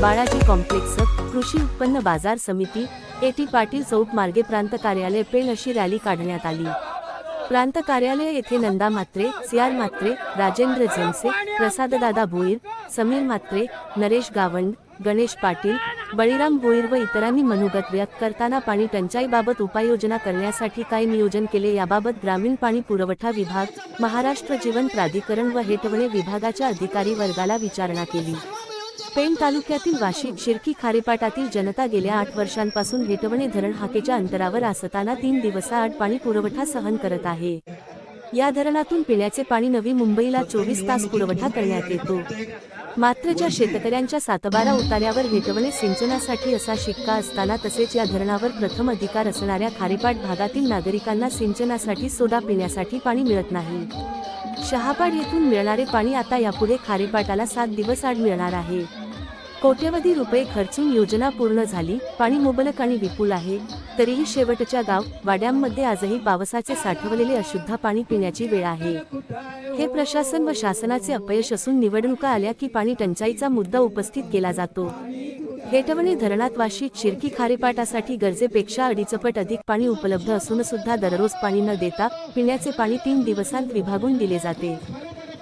Balaji complex, कृषी उत्पन्न बाजार समिती, एटी पाटील चौक मार्गे प्रांत कार्यालय पेण अशी रॅली काढण्यात आली। प्रांत कार्यालय येथे नंदा म्हात्रे, सीआर म्हात्रे, राजेंद्र झेंसे, प्रसाददादा भोईर, समीर म्हात्रे, नरेश गावंड, गणेश पाटील, बळीराम भोईर व इतरांनी मनोगत व्यक्त करताना पाणी टंचाईबाबत उपाययोजना करण्यासाठी काय नियोजन केले याबाबत ग्रामीण पाणी पुरवठा विभाग, महाराष्ट्र जीवन प्राधिकरण व हेटवणे विभागाच्या अधिकारी वर्गाला विचारणा केली। पेण तालुक्यातील वाशी, शिर्की, खारेपाटातील जनता गेल्या 8 वर्षांपासून हेटवणे धरण हाकेच्या अंतरावर असताना 3 दिवसाआड पाणी पुरवठा सहन करत आहे। या धरणातून पिण्याचे पाणी नवी मुंबईला 24 तास पुरवठा करण्यात येतो। मात्र ज्या शेतकऱ्यांच्या 7-12 उतार्यावर हेटवणे सिंचनासाठी असा शिक्का असताना तसेच या धरणावर प्रथम अधिकार असणाऱ्या खारेपाट भागातील नागरिकांना सिंचनासाठी सोडा पिण्यासाठी पाणी मिळत नाही। शहापाड येथून मिळणारे पाणी आता यापुढे खारेपाटाला 7 दिवस आड मिळणार आहे। कोट्यवधी रुपये खर्चून योजना पूर्ण झाली, पाणी मुबलक आणि विपुल आहे, तरीही शेवटच्या गाव वाड्यांमध्ये आजही पावसाचे साठवलेले अशुद्ध पाणी पिण्याची वेळ आहे। हे प्रशासन व शासनाचे अपयश असून निवडणुका आल्या की पाणी टंचाईचा मुद्दा उपस्थित केला जातो। हेटवणे धरणात वाशी, शिर्की, खारेपाटासाठी गरजेपेक्षा अडीचपट अधिक पाणी उपलब्ध असून सुद्धा दररोज पाणी न देता पिण्याचे पाणी 3 दिवसांत विभागून दिले जाते।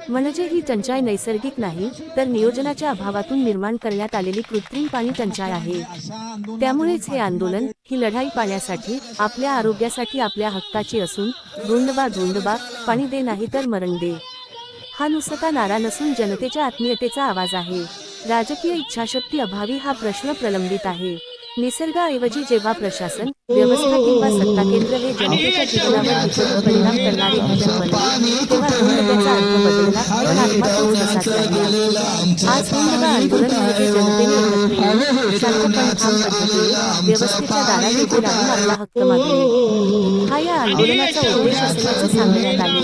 म्हणजे ही टंचाई नैसर्गिक नाही, तर नियोजनाच्या अभावातून निर्माण करण्यात आलेली कृत्रिम पाणी टंचाई आहे। त्यामुळेच हे आंदोलन, ही लढाई पाण्यासाठी, आपल्या आरोग्यासाठी, आपल्या हक्काची असून धुंडबा पाणी दे नाही तर मरण दे हा नुसता नारा नसून जनतेच्या आत्मीयतेचा आवाज आहे। राजकीय इच्छाशक्ती अभावी हा प्रश्न प्रलंबित आहे। निसर्गाऐवजी जेव्हा प्रशासन, व्यवस्था किंवा सत्ता केंद्र हे जनतेच्या जीवनावर विपरीत परिणाम करणारे घटक बनले, तेव्हा धुंडब्याचा अर्थ बदलला पण आत्मा तोच तसाच राहिला। आज धुंडबा आंदोलन म्हणजे जनतेने एकत्र येऊन शांतपणे ठाम पद्धतीने व्यवस्थेच्या दारात उभे राहून आपला हक्क मागणे हा या आंदोलनाचा उद्देश असल्याचे सांगण्यात आले।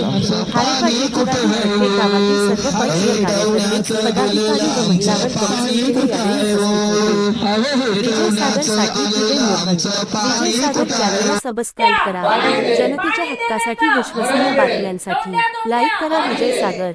खारेपाट विभागातील प्रत्येक गावातील सर्व पक्ष व कार्यकर्ते, पदाधिकारी व महिलावर परिस्थितीने यावेळी उपस्थित होते। विजय सागर चॅनलला सबस्क्राईब करा। जनतेच्या हक्कासाठी, विश्वसनीय बातम्यांसाठी लाईक करा। विजय सागर।